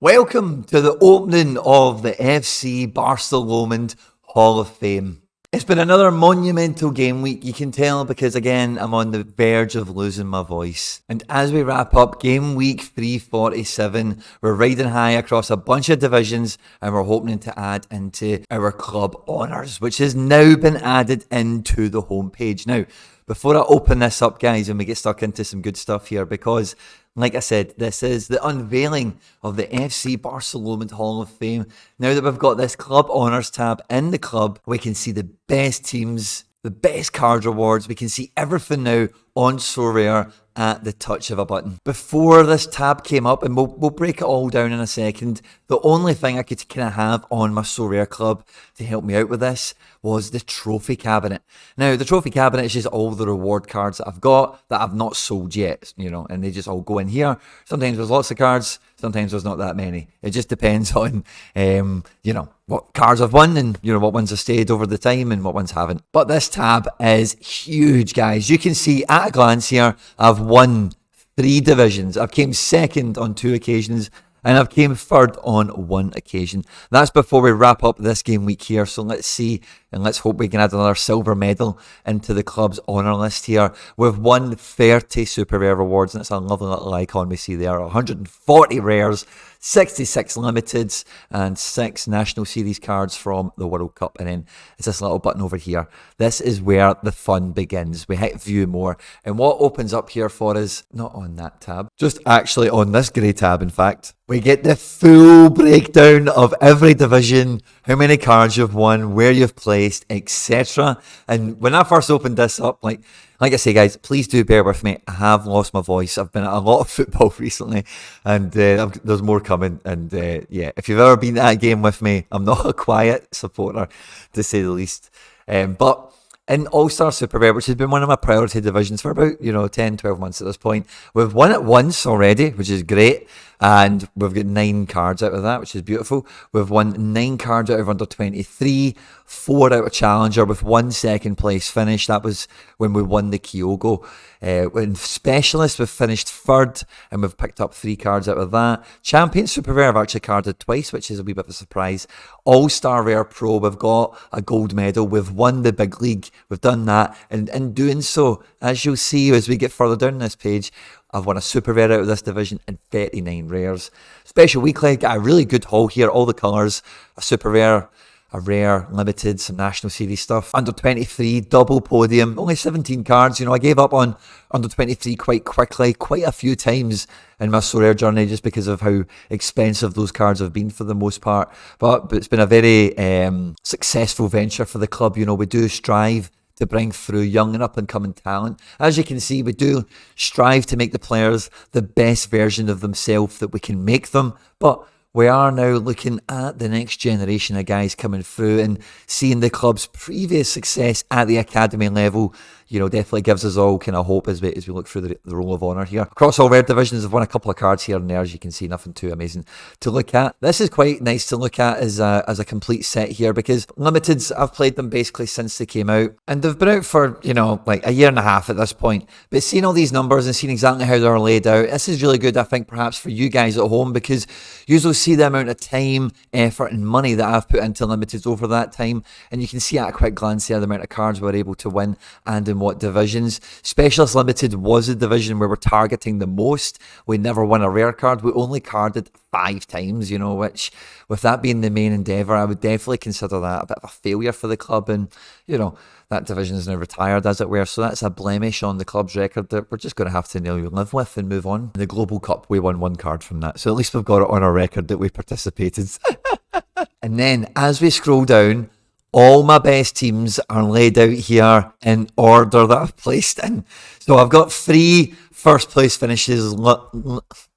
Welcome to the opening of the FC BarcaLomond Hall of Fame. It's been another monumental game week, you can tell, because again, I'm on the verge of losing my voice. And as we wrap up game week 347, we're riding high across a bunch of divisions and we're hoping to add into our club honours, which has now been added into the homepage. Now, before I open this up, guys, and we get stuck into some good stuff here, because like I said, this is the unveiling of the FC BarcaLomond Hall of Fame. Now that we've got this club honours tab in the club, we can see the best teams, the best card rewards. We can see everything now on Sorare at the touch of a button. Before this tab came up, and we'll break it all down in a second, the only thing I could kind of have on my Sorare club to help me out with this was the trophy cabinet. Now, the trophy cabinet is just all the reward cards that I've got that I've not sold yet, and they just all go in here. Sometimes there's lots of cards, sometimes there's not that many. It just depends on, what cards I've won and, what ones have stayed over the time and what ones haven't. But this tab is huge, guys. You can see at a glance here, I've won 3 divisions. I've came second on 2 occasions, and I've came third on 1 occasion. That's before we wrap up this game week here. So let's see, and let's hope we can add another silver medal into the club's honour list here. We've won 30 super rare rewards, and it's a lovely little icon we see there. 140 rares, 66 limiteds, and 6 National Series cards from the World Cup. And then it's this little button over here. This is where the fun begins. We hit view more, and what opens up here for us, not on that tab, just actually on this grey tab, in fact, we get the full breakdown of every division, how many cards you've won, where you've placed, etc. And when I first opened this up, like I say, guys, please do bear with me. I have lost my voice. I've been at a lot of football recently, and there's more coming. And if you've ever been at a game with me, I'm not a quiet supporter, to say the least. But in All-Star Super Rare, which has been one of my priority divisions for about, 10, 12 months at this point, we've won it once already, which is great. And we've got 9 cards out of that, which is beautiful. We've won 9 cards out of under 23, 4 out of Challenger with 1 second place finish. That was when we won the Kyogo. In Specialist, we've finished 3rd, and we've picked up 3 cards out of that. Champion Super Rare, I've actually carded twice, which is a wee bit of a surprise. All-Star Rare Pro, we've got a gold medal. We've won the big league. We've done that. And in doing so, as you'll see as we get further down this page, I've won a super rare out of this division and 39 rares. Special weekly, got a really good haul here, all the colours, a super rare, a rare, limited, some National Series stuff. Under 23, double podium, only 17 cards. I gave up on under 23 quite quickly, quite a few times in my Sorare journey, just because of how expensive those cards have been for the most part. But it's been a very successful venture for the club. We do strive to bring through young and up-and-coming talent. As you can see, we do strive to make the players the best version of themselves that we can make them, but we are now looking at the next generation of guys coming through, and seeing the club's previous success at the academy level, definitely gives us all kind of hope as we look through the Roll of Honour here. Across all rare divisions, I've won a couple of cards here and there, as you can see, nothing too amazing to look at. This is quite nice to look at as a complete set here, because limiteds, I've played them basically since they came out, and they've been out for, like a year and a half at this point. But seeing all these numbers and seeing exactly how they're laid out, this is really good, I think, perhaps for you guys at home, because you'll see the amount of time, effort and money that I've put into limiteds over that time, and you can see at a quick glance here the amount of cards we're able to win and in what divisions. Specialist Limited was a division where we're targeting the most. We never won a rare card. We only carded 5 times, which, with that being the main endeavour, I would definitely consider that a bit of a failure for the club, and that division is now retired, as it were, so that's a blemish on the club's record that we're just going to have to nearly live with and move on. In the Global Cup, we won 1 card from that, so at least we've got it on our record that we participated. And then, as we scroll down, all my best teams are laid out here in order that I've placed in. So I've got 3 first place finishes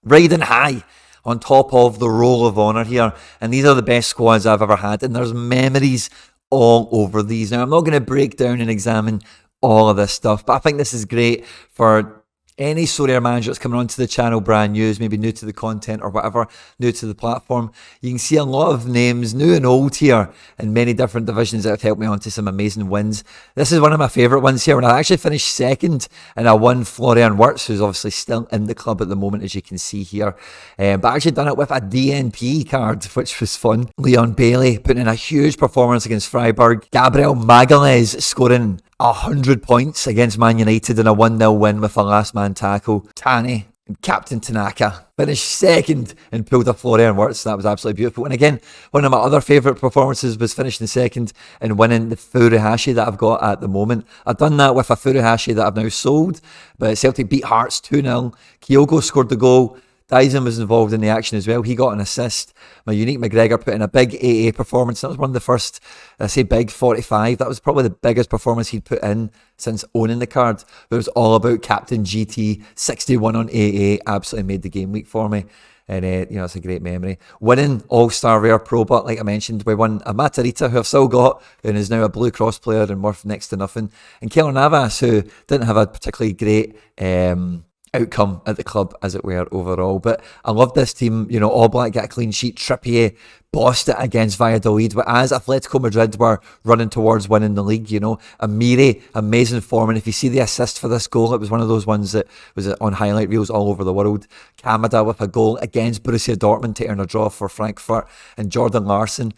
riding high on top of the Roll of Honour here, and these are the best squads I've ever had, and there's memories all over these. Now, I'm not going to break down and examine all of this stuff, but I think this is great for Any Sorare manager that's coming onto the channel brand new, is maybe new to the content or whatever, new to the platform, you can see a lot of names, new and old here, in many different divisions that have helped me onto some amazing wins. This is one of my favourite ones here, when I actually finished second, and I won Florian Wirtz, who's obviously still in the club at the moment, as you can see here. But I actually done it with a DNP card, which was fun. Leon Bailey putting in a huge performance against Freiburg. Gabriel Magalhaes scoring 100 points against Man United in a 1-0 win with a last man tackle. Tani and Captain Tanaka finished second and pulled a Florian Wirtz. That was absolutely beautiful. And again, one of my other favourite performances was finishing second and winning the Furuhashi that I've got at the moment. I've done that with a Furuhashi that I've now sold, but Celtic beat Hearts 2-0. Kyogo scored the goal. Dyson was involved in the action as well. He got an assist. My Unique McGregor put in a big AA performance. That was one of the first, I say big, 45. That was probably the biggest performance he'd put in since owning the card. But it was all about Captain GT, 61 on AA. Absolutely made the game week for me. And, it's a great memory. Winning All-Star Rare Pro, but like I mentioned, we won a Matarita, who I've still got, and is now a Blue Cross player and worth next to nothing. And Keylor Navas, who didn't have a particularly great outcome at the club, as it were, overall. But I love this team. All Black get a clean sheet. Trippier bossed it against Valladolid, but as Atletico Madrid were running towards winning the league, Amiri, amazing form. And if you see the assist for this goal, it was one of those ones that was on highlight reels all over the world. Kamada with a goal against Borussia Dortmund to earn a draw for Frankfurt, and Jordan Larsson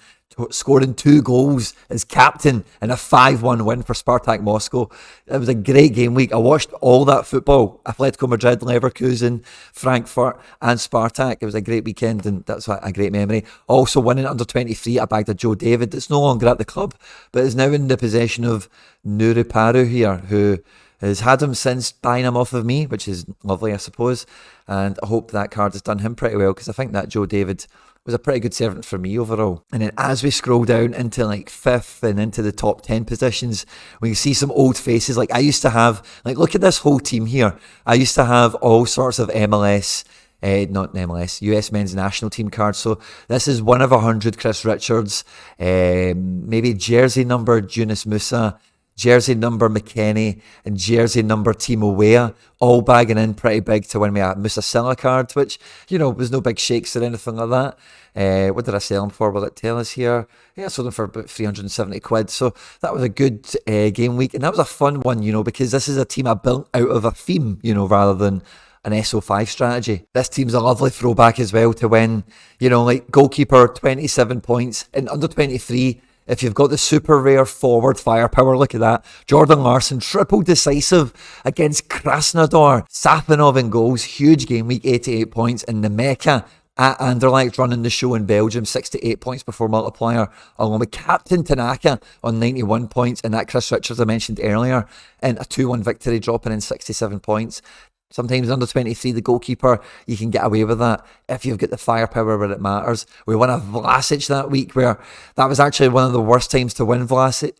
scoring 2 goals as captain in a 5-1 win for Spartak Moscow. It was a great game week. I watched all that football. Atletico Madrid, Leverkusen, Frankfurt and Spartak. It was a great weekend, and that's a great memory. Also winning under 23, I bagged a Joe David that's no longer at the club, but is now in the possession of Nuru Paru here, who has had him since buying him off of me, which is lovely, I suppose. And I hope that card has done him pretty well, because I think that Joe David was a pretty good servant for me overall. And then as we scroll down into like 5th and into the top 10 positions, we can see some old faces. Like I used to have, look at this whole team here. I used to have all sorts of MLS, not MLS, US men's national team cards. So this is 1 of 100 Chris Richards, maybe jersey number Yunus Musa, jersey number McKennie, and jersey number Timo Weah, all bagging in pretty big to win me a Musa Silla card, which, was no big shakes or anything like that. What did I sell them for? Will it tell us here? Yeah, I sold them for about 370 quid. So that was a good game week. And that was a fun one, because this is a team I built out of a theme, rather than an SO5 strategy. This team's a lovely throwback as well to win, goalkeeper, 27 points, and under 23, if you've got the super rare forward firepower, look at that. Jordan Larsson, triple decisive against Krasnodar. Safanov in goals, huge game week, 88 points. And Nemeka at Anderlecht running the show in Belgium, 68 points before multiplier, along with Captain Tanaka on 91 points. And that Chris Richards I mentioned earlier, and a 2-1 victory, dropping in 67 points. Sometimes under 23, the goalkeeper, you can get away with that if you've got the firepower where it matters. We won a Vlasic that week, where that was actually one of the worst times to win Vlasic.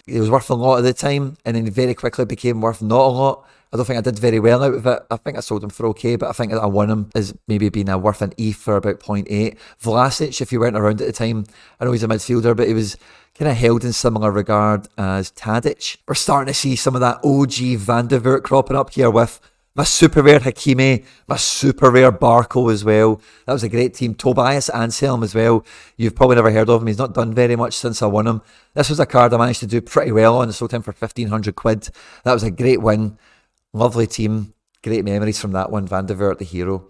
It was worth a lot at the time, and then very quickly became worth not a lot. I don't think I did very well out of it. I think I sold him for okay, but I think that I won him as maybe being worth an E for about 0.8. Vlasic, if you weren't around at the time, I know he's a midfielder, but he was kind of held in similar regard as Tadic. We're starting to see some of that OG Van de Voort cropping up here with my super rare Hakimi, my super rare Barco as well. That was a great team. Tobias Anselm as well. You've probably never heard of him. He's not done very much since I won him. This was a card I managed to do pretty well on. I sold him for 1,500 quid. That was a great win. Lovely team. Great memories from that one. Van de Voort, the hero.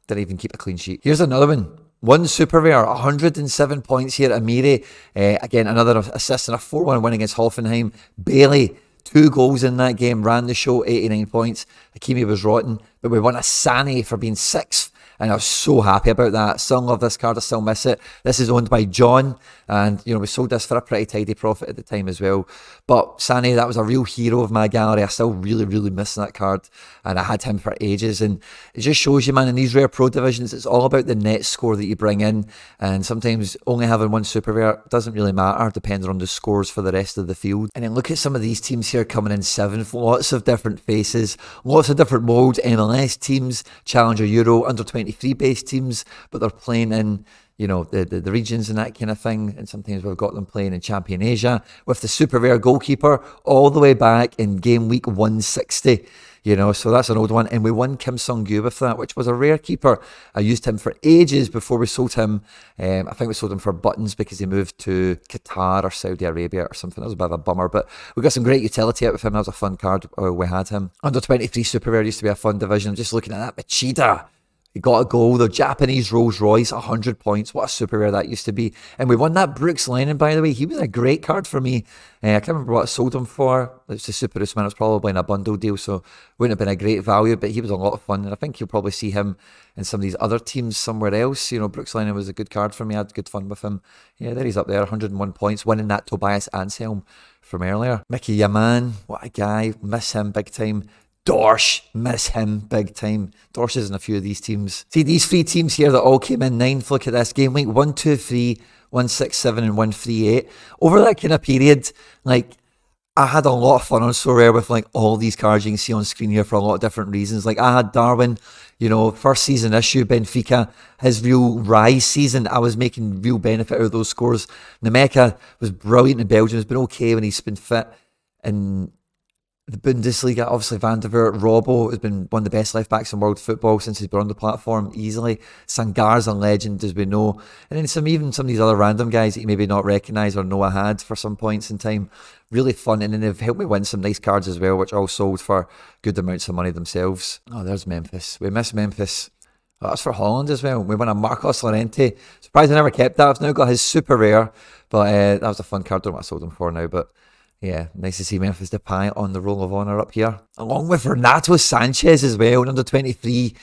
Didn't even keep a clean sheet. Here's another one. 1 super rare, 107 points here. Amiri, again, another assist and a 4-1 win against Hoffenheim. Bailey, 2 goals in that game, ran the show, 89 points. Hakimi was rotten, but we won a Sane for being 6th. And I was so happy about that. Still love this card. I still miss it. This is owned by John. And, we sold this for a pretty tidy profit at the time as well. But Sane, that was a real hero of my gallery. I still really, really miss that card. And I had him for ages. And it just shows you, man, in these rare pro divisions, it's all about the net score that you bring in. And sometimes only having 1 super rare doesn't really matter, depending on the scores for the rest of the field. And then look at some of these teams here coming in 7th. Lots of different faces. Lots of different molds. MLS teams, Challenger Euro, under 23. 23 based teams, but they're playing in, you know, the regions and that kind of thing. And sometimes we've got them playing in Champion Asia with the super rare goalkeeper all the way back in game week 160. You know, so that's an old one. And we won Kim Sung-gyu with that, which was a rare keeper. I used him for ages before we sold him. I think we sold him for buttons because he moved to Qatar or Saudi Arabia or something. That was a bit of a bummer, but we got some great utility out of him. That was a fun card. We had him. Under 23 Super Rare used to be a fun division. I'm just looking at that. Machida. He got a goal, the Japanese Rolls Royce, 100 points. What a super rare that used to be. And we won that Brooks Lennon, by the way. He was a great card for me. I can't remember what I sold him for. It's the Super Usman. It was probably in a bundle deal, so wouldn't have been a great value, but he was a lot of fun. And I think you'll probably see him in some of these other teams somewhere else. You know, Brooks Lennon was a good card for me. I had good fun with him. Yeah, there he's up there, 101 points, winning that Tobias Anselm from earlier. Mickey Yaman, what a guy. Miss him big time. Dorsch, miss him big time. Dorsch is in a few of these teams. See, these three teams here that all came in ninth. Look at this game week 1, 2, 3, 1, 6, 7, and 1, 3, 8. Over that kind of period, like, I had a lot of fun on Sorare with like all these cards you can see on screen here for a lot of different reasons. Like I had Darwin, you know, first season issue, Benfica, his real rise season. I was making real benefit out of those scores. Nemeka was brilliant in Belgium. It's been okay when he's been fit. And the Bundesliga, obviously Van der Vaart, Robbo has been one of the best left backs in world football since he's been on the platform easily. Sangar's a legend, as we know. And then some of these other random guys that you maybe not recognise or know I had for some points in time. Really fun. And then they've helped me win some nice cards as well, which all sold for good amounts of money themselves. Oh, there's Memphis. We miss Memphis. Oh, that's for Holland as well. We won a Marcos Llorente. Surprised I never kept that. I've now got his super rare. But that was a fun card. Don't know what I sold him for now, but yeah, nice to see Memphis Depay on the Roll of Honour up here. Along with Renato Sanchez as well, under 23.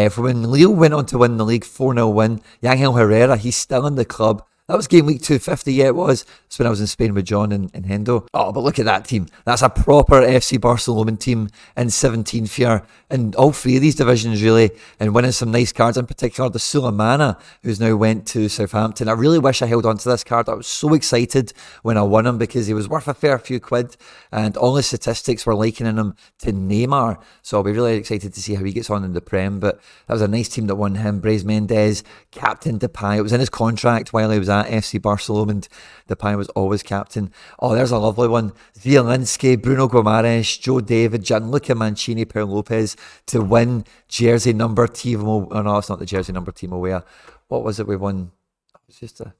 For when Lille went on to win the league, 4-0 win. Yangel Herrera, he's still in the club. That was game week 250, yeah, it was. That's when I was in Spain with John and Hendo. Oh, but look at that team. That's a proper FC BarcaLomond team in 17th here. In all three of these divisions, really, and winning some nice cards, in particular the Sulemana, who's now went to Southampton. I really wish I held on to this card. I was so excited when I won him because he was worth a fair few quid, and all the statistics were likening him to Neymar. So I'll be really excited to see how he gets on in the Prem. But that was a nice team that won him. Brais Mendes, Captain Depay. It was in his contract while he was at FC BarcaLomond. Depay was always captain. Oh, there's a lovely one. Zielinski, Bruno Guimaraes, Joe David, Gianluca Mancini, Paul Lopez to win jersey number Timo. Oh no, it's not the jersey number Timo Weah. What was it we won? It was just a...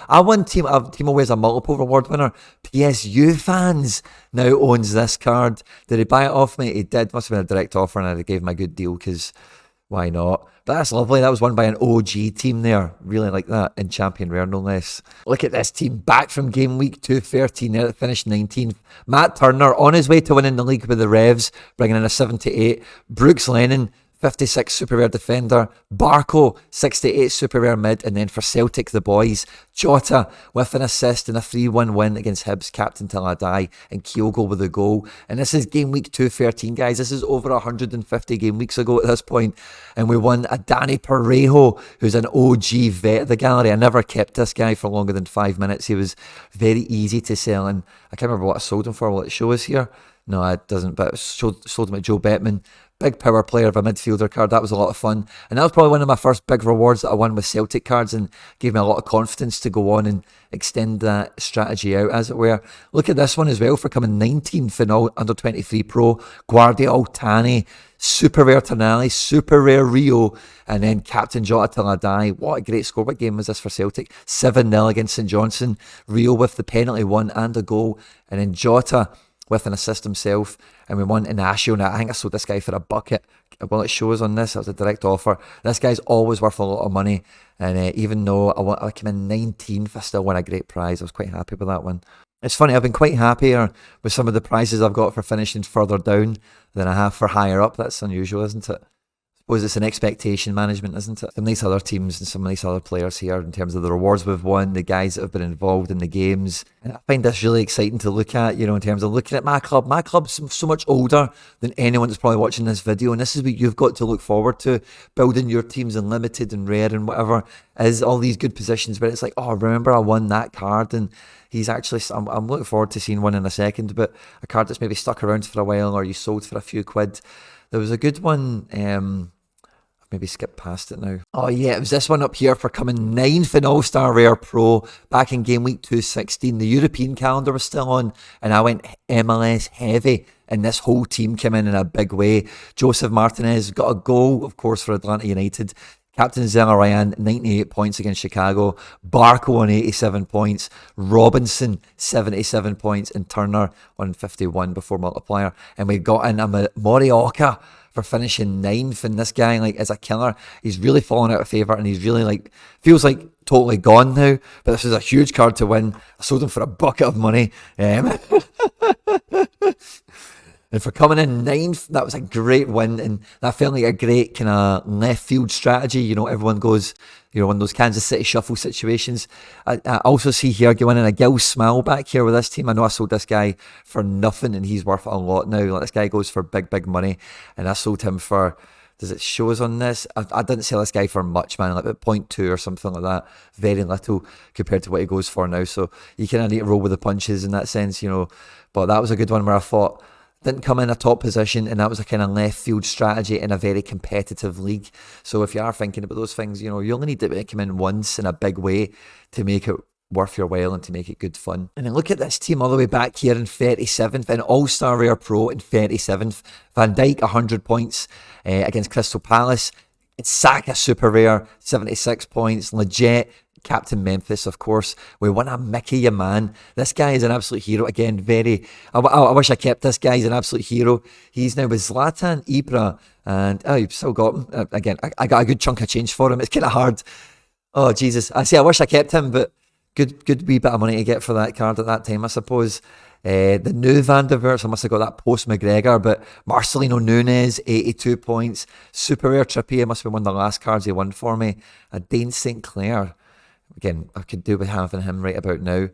I won Timo Weah's a multiple reward winner. PSU fans now owns this card. Did he buy it off me? He did. Must have been a direct offer, and I gave him a good deal because why not? But that's lovely. That was won by an OG team there. Really like that. In Champion Rare, no less. Look at this team back from game week 213 there that finished 19th. Matt Turner on his way to winning the league with the Revs, bringing in a 78. Brooks Lennon, 56 super rare defender. Barco, 68 super rare mid. And then for Celtic, the boys, Jota with an assist and a 3-1 win against Hibs, captain till I die, and Kyogo with a goal. And this is game week 213, guys. This is over 150 game weeks ago at this point. And we won a Danny Parejo, who's an OG vet of the gallery. I never kept this guy for longer than 5 minutes. He was very easy to sell. And I can't remember what I sold him for. Will it show us here? No, it doesn't, but I sold him at Joe Bettman. Big power player of a midfielder card. That was a lot of fun. And that was probably one of my first big rewards that I won with Celtic cards and gave me a lot of confidence to go on and extend that strategy out, as it were. Look at this one as well for coming 19th in all under 23 Pro. Guardiola, Tani, super rare Tonali, super rare Rio, and then Captain Jota till I die. What a great score. What game was this for Celtic? 7-0 against St Johnstone. Rio with the penalty one and a goal. And then Jota with an assist himself, and we won Inacio. Now, I think I sold this guy for a bucket. Well, it shows on this, that was a direct offer. This guy's always worth a lot of money, and even though I came in 19th, I still won a great prize. I was quite happy with that one. It's funny, I've been quite happier with some of the prizes I've got for finishing further down than I have for higher up. That's unusual, isn't it? I suppose it's an expectation management, isn't it? Some nice other teams and some nice other players here in terms of the rewards we've won, the guys that have been involved in the games. And I find this really exciting to look at, you know, in terms of looking at my club. My club's so much older than anyone that's probably watching this video. And this is what you've got to look forward to, building your teams in limited and rare and whatever, is all these good positions. But it's like, oh, remember I won that card, and he's actually, I'm looking forward to seeing one in a second, but a card that's maybe stuck around for a while or you sold for a few quid. There was a good one, Maybe skip past it now. Oh yeah, it was this one up here for coming 9th in All-Star Rare Pro back in game week 216. The European calendar was still on, and I went MLS heavy, and this whole team came in a big way. Joseph Martinez got a goal, of course, for Atlanta United. Captain Zelarayan, 98 points against Chicago. Barco on 87 points. Robinson, 77 points. And Turner on 51 before multiplier. And we got in Morioka for finishing 9th. And this guy, like, is a killer. He's really fallen out of favour, and he's really, like, feels like totally gone now. But this is a huge card to win. I sold him for a bucket of money. And for coming in 9th, that was a great win, and that felt like a great kind of left field strategy. You know, everyone goes, you know, in those Kansas City shuffle situations. I also see here going in a Gil Smile back here with this team. I know I sold this guy for nothing, and he's worth a lot now. Like, this guy goes for big money, and I sold him for, does it show us on this? I didn't sell this guy for much, man, like about 0.2 or something like that. Very little compared to what he goes for now. So you kind of need to roll with the punches in that sense, you know. But that was a good one where I thought, didn't come in a top position, and that was a kind of left field strategy in a very competitive league. So if you are thinking about those things, you know, you only need to come in once in a big way to make it worth your while and to make it good fun. And then look at this team all the way back here in 37th, in All-Star Rare Pro in 37th. Van Dijk, 100 points against Crystal Palace. It's Saka, super rare, 76 points. Legit. Captain Memphis, of course. We won a Mickey, your man. This guy is an absolute hero. Again, I wish I kept this guy. He's an absolute hero. He's now with Zlatan, Ibra, and you've still got him. Again, I got a good chunk of change for him. It's kind of hard. Oh, Jesus. I wish I kept him, but good wee bit of money to get for that card at that time, I suppose. The new Van der Vaart, I must have got that post McGregor, but Marcelino Nunes, 82 points. Super rare Trippier, must have been one of the last cards he won for me. A Dane St. Clair. Again, I could do with having him right about now.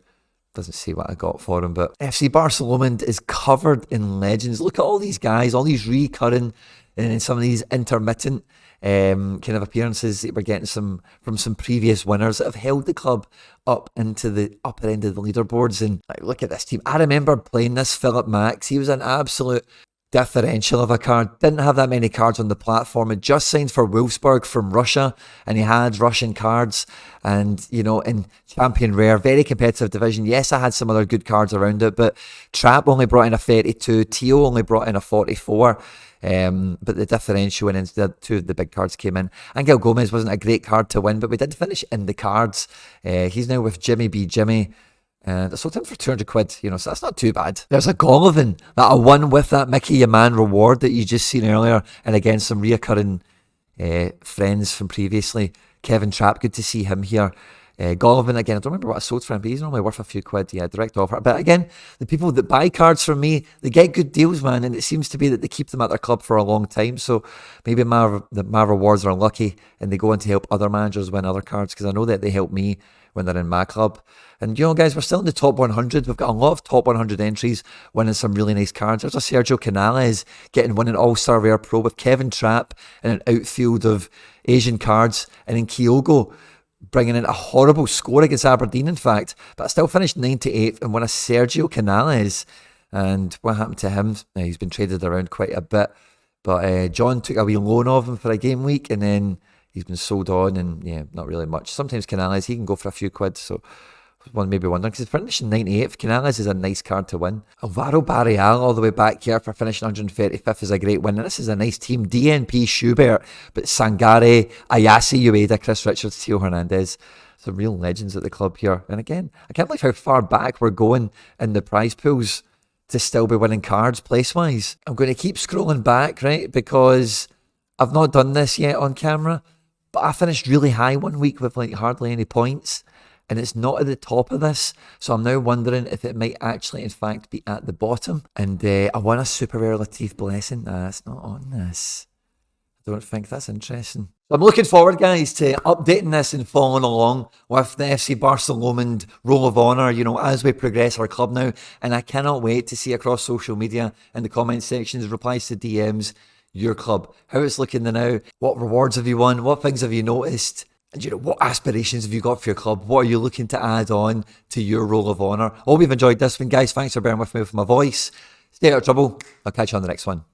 Doesn't see what I got for him, but FC BarcaLomond is covered in legends. Look at all these guys, all these recurring and some of these intermittent kind of appearances that we're getting from some previous winners that have held the club up into the upper end of the leaderboards. And like, look at this team. I remember playing this Philip Max. He was an absolute differential of a card. Didn't have that many cards on the platform. Had just signed for Wolfsburg from Russia, and he had Russian cards. And, you know, in Champion Rare, very competitive division. Yes, I had some other good cards around it, but Trapp only brought in a 32. Tio only brought in a 44. But the differential, and instead two of the big cards came in. Angel Gomez wasn't a great card to win, but we did finish in the cards. He's now with Jimmy B. Jimmy. And I sold him for 200 quid, you know, so that's not too bad. There's a Golovin that I won with that Mickey Your Man reward that you just seen earlier. And again, some reoccurring friends from previously. Kevin Trapp, good to see him here. Golovin, again, I don't remember what I sold for him, but he's normally worth a few quid. Yeah, direct offer. But again, the people that buy cards from me, they get good deals, man. And it seems to be that they keep them at their club for a long time. So maybe my rewards are lucky and they go on to help other managers win other cards, because I know that they help me when they're in my club. And, you know, guys, we're still in the top 100. We've got a lot of top 100 entries, winning some really nice cards. There's a Sergio Canales winning All-Star Rare Pro with Kevin Trapp and an outfield of Asian cards. And then Kyogo bringing in a horrible score against Aberdeen, in fact. But I still finished 98th and won a Sergio Canales. And what happened to him? He's been traded around quite a bit. But John took a wee loan of him for a game week, and then he's been sold on, and yeah, not really much. Sometimes Canales, he can go for a few quid, so one maybe wondering, because he's finishing 98th. Canales is a nice card to win. Alvaro Barreal all the way back here for finishing 135th is a great win, and this is a nice team. DNP, Schubert, but Sangare, Ayase, Ueda, Chris Richards, Theo Hernandez. Some real legends at the club here. And again, I can't believe how far back we're going in the prize pools to still be winning cards place-wise. I'm going to keep scrolling back, right, because I've not done this yet on camera, but I finished really high one week with like hardly any points, and it's not at the top of this, so I'm now wondering if it might actually in fact be at the bottom. And I won a super rare Latif Blessing. It's not on this. I don't think that's interesting. So I'm looking forward, guys, to updating this and following along with the FC BarcaLomond Roll of Honour, you know, as we progress our club now. And I cannot wait to see across social media and the comment sections, replies to DMs, your club, how it's looking now, what rewards have you won, what things have you noticed, and, you know, what aspirations have you got for your club, what are you looking to add on to your Roll of Honour. Hope you've enjoyed this one, guys. Thanks for bearing with me with my voice. Stay out of trouble. I'll catch you on the next one.